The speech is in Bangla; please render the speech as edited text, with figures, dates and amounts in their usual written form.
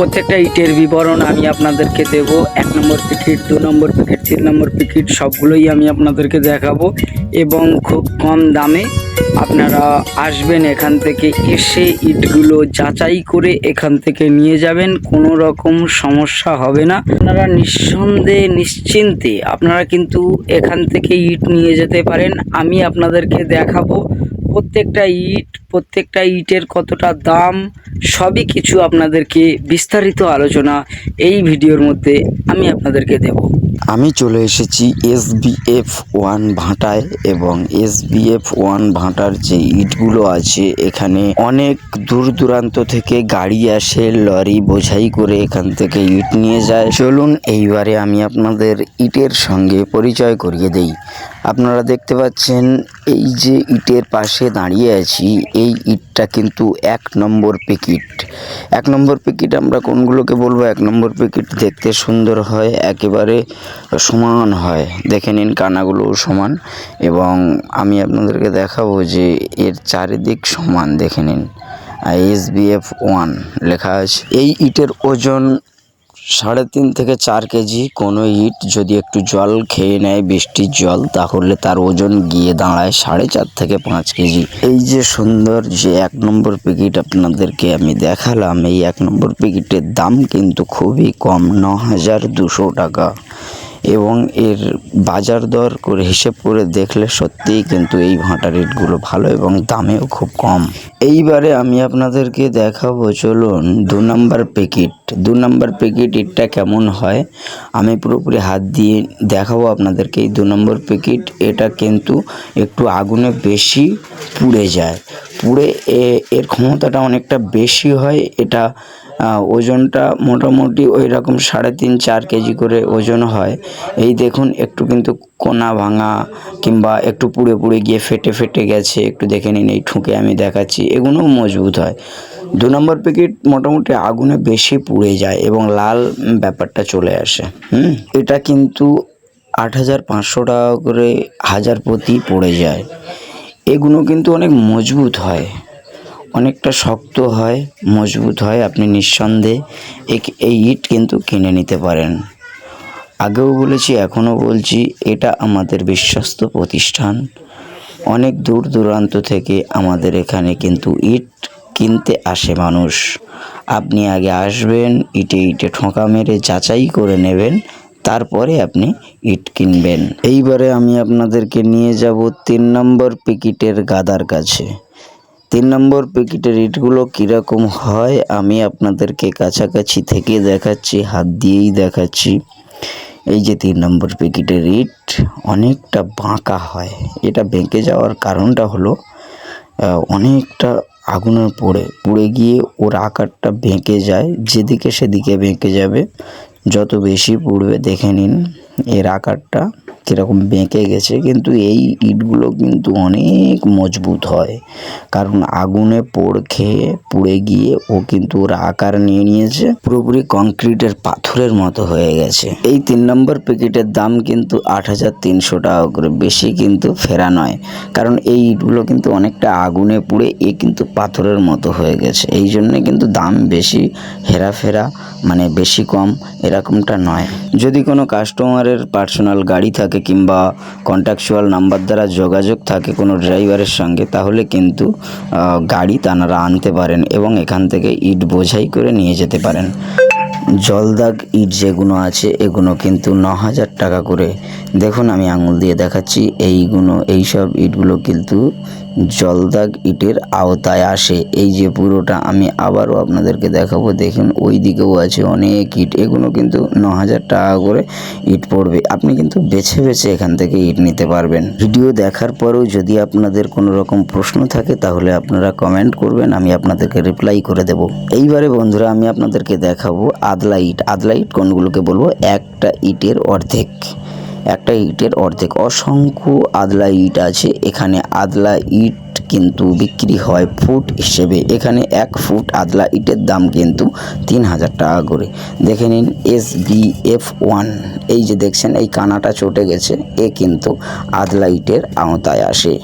প্রত্যেকটা ইটের বিবরণ আমি আপনাদেরকে দেব। 1 নম্বর প্যাকেট, 2 নম্বর প্যাকেট, 3 নম্বর প্যাকেট সবগুলোই আমি আপনাদেরকে দেখাবো এবং খুব কম দামে আপনারা আসবেন, এখান থেকে এসে ইটগুলো যাচাই করে এখান থেকে নিয়ে যাবেন, কোনো রকম সমস্যা হবে না। আপনারা নিঃসন্দেহে নিশ্চিন্তে আপনারা কিন্তু এখান থেকে ইট নিয়ে যেতে পারেন। আমি আপনাদেরকে দেখাবো প্রত্যেকটা ইটের কতটা দাম, সবই কিছু আপনাদেরকে বিস্তারিত আলোচনা এই ভিডিওর মধ্যে আমি আপনাদেরকে দেব। আমি চলে এসেছি SBF-1 ভাটায় এবং SBF-1 ভাটার যে ইটগুলো আছে এখানে অনেক দূর দূরান্ত থেকে গাড়ি আসে, লরি বোঝাই করে এখান থেকে ইট নিয়ে যায়। চলুন এইবারে আমি আপনাদের ইটের সঙ্গে পরিচয় করিয়ে দেই। আপনারা দেখতে পাচ্ছেন এই যে ইটের পাশে দাঁড়িয়ে আছি, এই ইটটা কিন্তু 1 নম্বর প্যাকেট। 1 নম্বর প্যাকেট আমরা কোনগুলোকে বলবো? 1 নম্বর প্যাকেট দেখতে সুন্দর হয়, একেবারে সমান হয়, দেখে নিন কানাগুলো সমান, এবং আমি আপনাদেরকে দেখাবো যে এর চারিদিক সমান, দেখে নিন SBF-1 লেখা আছে। এই ইটের ওজন 3.5 থেকে 4 কেজি। কোনো ইট যদি একটু জল খেয়ে নেয়, বৃষ্টির জল, তাহলে তার ওজন গিয়ে দাঁড়ায় 4.5 থেকে 5 কেজি। এই যে সুন্দর যে 1 নম্বর প্যাকেট আপনাদেরকে আমি দেখালাম, এই 1 নম্বর প্যাকেটের দাম কিন্তু খুবই কম, 9,200 টাকা, এবং এর বাজার দর করে হিসেব করে দেখলে সত্যিই কিন্তু এই ভাটার ইটগুলো ভালো এবং দামেও খুব কম। এইবারে আমি আপনাদেরকে দেখাবো, চলুন 2 নম্বর প্যাকেট। 2 নম্বর প্যাকেট ইটটা কেমন হয় আমি পুরোপুরি হাত দিয়ে দেখাবো আপনাদেরকে। এই 2 নম্বর প্যাকেট এটা কিন্তু একটু আগুনে বেশি পুড়ে যায়, এর ক্ষমতাটা অনেকটা বেশি হয়। এটা ওজনটা মোটামুটি ওই রকম 3.5-4 কেজি করে ওজন হয়। এই দেখুন একটু কিন্তু কোনা ভাঙা কিংবা একটু পুড়ে গিয়ে ফেটে গেছে, একটু দেখে নিন, এই ঠুকে আমি দেখাচ্ছি, এগুলোও মজবুত হয়। 2 নম্বর প্যাকেট মোটামুটি আগুনে বেশি পুড়ে যায় এবং লাল ব্যাপারটা চলে আসে। এটা কিন্তু 8,500 টাকা করে হাজার প্রতি পড়ে যায়। এগুলো কিন্তু অনেক মজবুত হয়, অনেকটা শক্ত হয়, মজবুত হয়। আপনি নিঃসন্দেহে এই ইট কিন্তু কিনে নিতে পারেন। আগেও বলেছি, এখনও বলছি, এটা আমাদের বিশ্বস্ত প্রতিষ্ঠান। অনেক দূর দূরান্ত থেকে আমাদের এখানে কিন্তু ইট কিনতে আসে মানুষ। আপনি আগে আসবেন, ইটে ঠোঁকা মেরে যাচাই করে নেবেন, তারপরে আপনি ইট কিনবেন। এইবারে আমি আপনাদেরকে নিয়ে যাব 3 নম্বর প্যাকেটের গাদার কাছে। 3 নম্বর প্যাকেটের ইটগুলো কীরকম হয় আমি আপনাদেরকে কাছাকাছি থেকে দেখাচ্ছি, হাত দিয়েই দেখাচ্ছি। এই যে 3 নম্বর প্যাকেটের ইট অনেকটা বাঁকা হয়। এটা বেঁকে যাওয়ার কারণটা হলো অনেকটা আগুনে পুড়ে গিয়ে ওর আকারটা বেঁকে যায়, যেদিকে সেদিকে বেঁকে যাবে। যত বেশি পুড়বে, দেখে নিন এর আকারটা কীরকম বেঁকে গেছে। কিন্তু এই ইটগুলো কিন্তু অনেক মজবুত হয়, কারণ আগুনে পুড়ে গিয়ে ও কিন্তু ওর আকার নিয়েছে, পুরোপুরি কংক্রিটের পাথরের মতো হয়ে গেছে। এই 3 নম্বর প্যাকেটের দাম কিন্তু 8,300 টাকা করে, বেশি কিন্তু ফেরা নয়, কারণ এই ইটগুলো কিন্তু অনেকটা আগুনে পুড়ে কিন্তু পাথরের মতো হয়ে গেছে। এই জন্যে কিন্তু দাম বেশি, হেরাফেরা মানে বেশি কম এরকমটা নয়। যদি কোনো কাস্টমারের পার্সোনাল গাড়ি থাকে কিংবা কন্ট্রাকচুয়াল নাম্বার দ্বারা যোগাযোগ থাকে কোনো ড্রাইভারের সঙ্গে, তাহলে কিন্তু গাড়ি তানারা আনতে পারেন এবং এখান থেকে ইট বোঝাই করে নিয়ে যেতে পারেন। জলদাগ ইট যেগুলো আছে এগুলো কিন্তু 9,000 টাকা করে। দেখুন আমি আঙুল দিয়ে দেখাচ্ছি, এইসব ইটগুলো কিন্তু জলদাগ ইটের আওতায় আসে। এই যে পুরোটা আমি আবারও আপনাদেরকে দেখাবো, দেখুন ওই দিকেও আছে অনেক ইট, এগুলো কিন্তু 9,000 টাকা করে ইট পড়বে। আপনি কিন্তু বেছে এখান থেকে ইট নিতে পারবেন। ভিডিও দেখার পরেও যদি আপনাদের কোনো রকম প্রশ্ন থাকে তাহলে আপনারা কমেন্ট করবেন, আমি আপনাদেরকে রিপ্লাই করে দেব। এইবারে বন্ধুরা আমি আপনাদেরকে দেখাবো আদলা ইট কোনগুলোকে বলবো? একটা ইটের অর্ধেক। অসংখ্য আদলা ইট আছে এখানে। আদলা ইট কিন্তু বিক্রি হয় ফুট হিসেবে। এখানে 1 ফুট আদলা ইটের দাম কিন্তু 3,000 টাকা করে। দেখে নিন SBF-1, এই যে দেখছেন এই কানাটা চটে গেছে, এ কিন্তু আদলা ইটের আওতায় আসে।